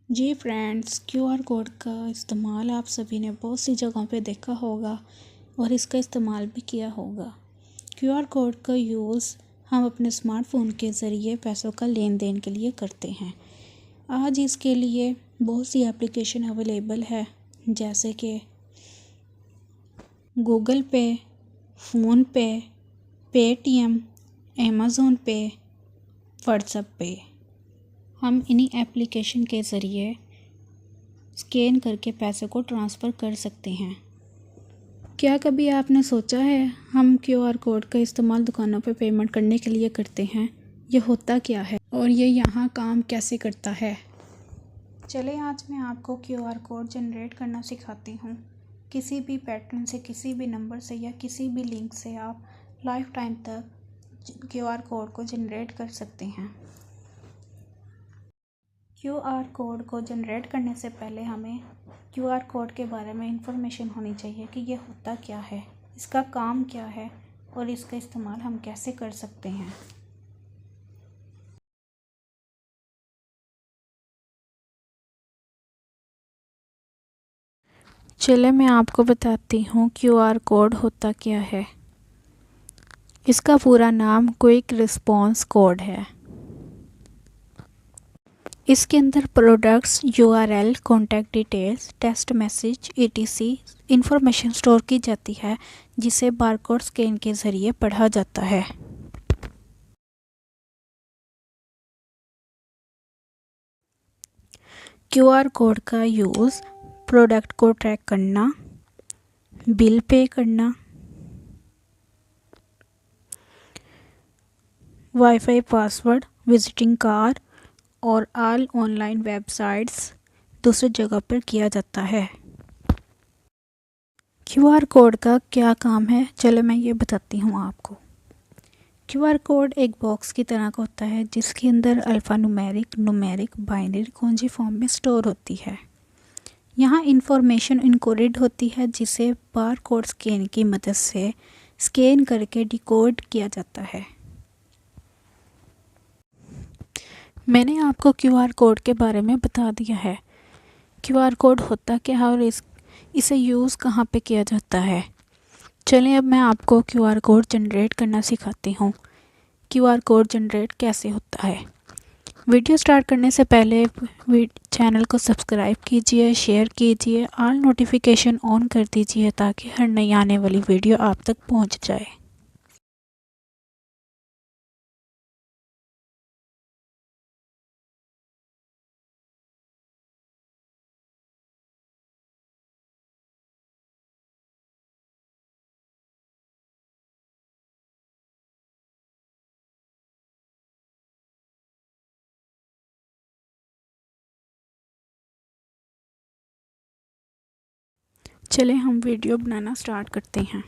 जी friends, QR code का इस्तेमाल आप सभी ने बहुत सी जगहों पे देखा होगा और इसका इस्तेमाल भी किया होगा। क्यूआर कोड का यूज़ हम अपने स्मार्टफ़ोन के ज़रिए पैसों का लेन देन के लिए करते हैं। आज इसके लिए बहुत सी एप्लीकेशन अवेलेबल है, जैसे कि गूगल पे, फ़ोन पे, पेटीएम, अमेज़न पे, व्हाट्सएप पे। हम इन्हीं एप्लीकेशन के ज़रिए स्कैन करके पैसे को ट्रांसफ़र कर सकते हैं। क्या कभी आपने सोचा है हम क्यूआर कोड का इस्तेमाल दुकानों पर पेमेंट करने के लिए करते हैं? ये होता क्या है और ये यहाँ काम कैसे करता है? चले आज मैं आपको क्यूआर कोड जनरेट करना सिखाती हूँ। किसी भी पैटर्न से, किसी भी नंबर से या किसी भी लिंक से आप लाइफ टाइम तक क्यूआर कोड को जनरेट कर सकते हैं। क्यूआर कोड को जनरेट करने से पहले हमें क्यूआर कोड के बारे में इंफॉर्मेशन होनी चाहिए कि ये होता क्या है, इसका काम क्या है और इसका इस्तेमाल हम कैसे कर सकते हैं। चले मैं आपको बताती हूँ क्यूआर कोड होता क्या है। इसका पूरा नाम क्विक रिस्पॉन्स कोड है। इसके अंदर products, URL, contact details, text message etc information store की जाती है, जिसे बारकोड स्कैन के ज़रिए पढ़ा जाता है। क्यूआर कोड का यूज़ प्रोडक्ट को ट्रैक करना, बिल पे करना, वाईफाई पासवर्ड, विजिटिंग कार्ड और ऑल ऑनलाइन वेबसाइट्स दूसरी जगह पर किया जाता है। क्यूआर कोड का क्या काम है, चलो मैं ये बताती हूँ आपको। क्यूआर कोड एक बॉक्स की तरह का होता है, जिसके अंदर अल्फ़ा न्यूमेरिक, बाइनरी कुंजी फॉर्म में स्टोर होती है। यहाँ इंफॉर्मेशन इनकोडेड होती है, जिसे बार कोड स्कैन की मदद से स्कैन करके डिकोड किया जाता है। मैंने आपको क्यूआर कोड के बारे में बता दिया है। क्यूआर कोड होता क्या है और इसे यूज़ कहाँ पे किया जाता है। चलिए अब मैं आपको क्यूआर कोड जनरेट करना सिखाती हूँ। क्यूआर कोड जनरेट कैसे होता है। वीडियो स्टार्ट करने से पहले चैनल को सब्सक्राइब कीजिए, शेयर कीजिए, ऑल नोटिफिकेशन ऑन कर दीजिए ताकि हर नई आने वाली वीडियो आप तक पहुँच जाए। चले हम वीडियो बनाना स्टार्ट करते हैं।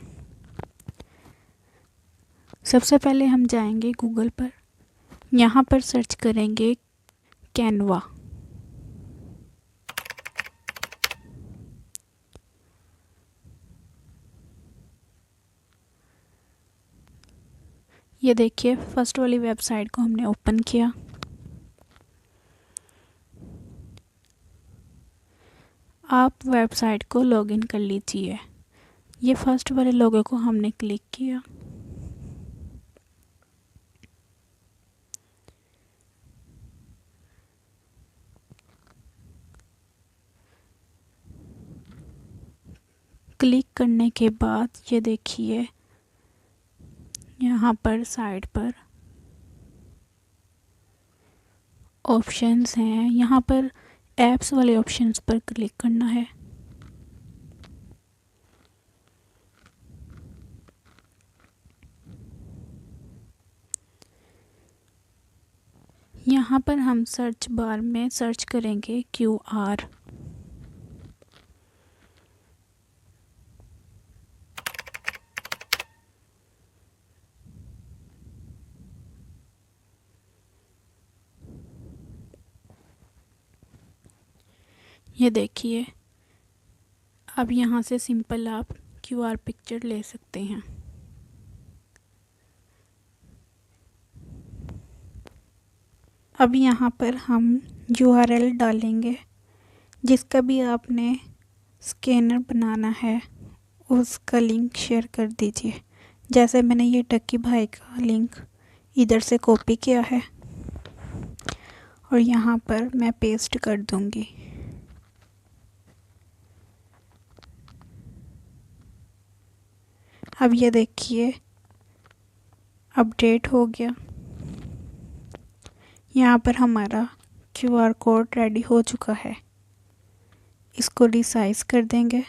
सबसे पहले हम जाएंगे गूगल पर। यहाँ पर सर्च करेंगे कैनवा। ये देखिए फर्स्ट वाली वेबसाइट को हमने ओपन किया। आप वेबसाइट को लॉगिन कर लीजिए। ये फर्स्ट वाले लोगो को हमने क्लिक किया। क्लिक करने के बाद ये देखिए यहाँ पर साइड पर ऑप्शंस हैं। यहाँ पर ऐप्स वाले ऑप्शंस पर क्लिक करना है। यहाँ पर हम सर्च बार में सर्च करेंगे क्यूआर। ये देखिए अब यहाँ से सिंपल आप क्यूआर पिक्चर ले सकते हैं। अब यहाँ पर हम यूआरएल डालेंगे जिसका भी आपने स्कैनर बनाना है उसका लिंक शेयर कर दीजिए। जैसे मैंने ये टक्की भाई का लिंक इधर से कॉपी किया है और यहाँ पर मैं पेस्ट कर दूँगी। अब ये देखिए अपडेट हो गया। यहाँ पर हमारा QR कोड रेडी हो चुका है। इसको रिसाइज कर देंगे।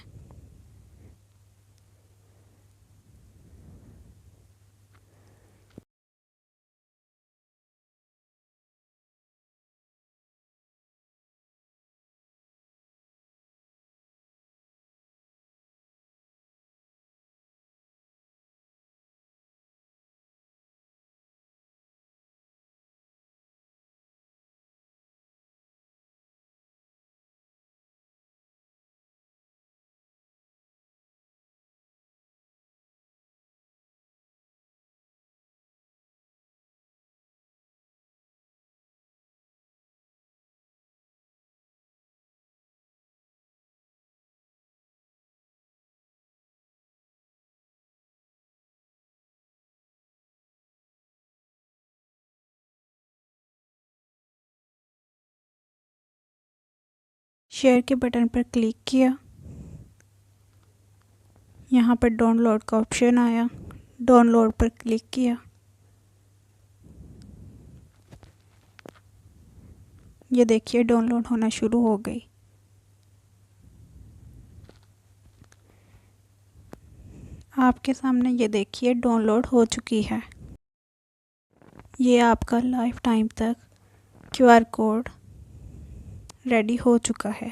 शेयर के बटन पर क्लिक किया। यहाँ पर डाउनलोड का ऑप्शन आया, डाउनलोड पर क्लिक किया। ये देखिए डाउनलोड होना शुरू हो गई। आपके सामने ये देखिए डाउनलोड हो चुकी है। ये आपका लाइफ टाइम तक QR कोड रेडी हो चुका है।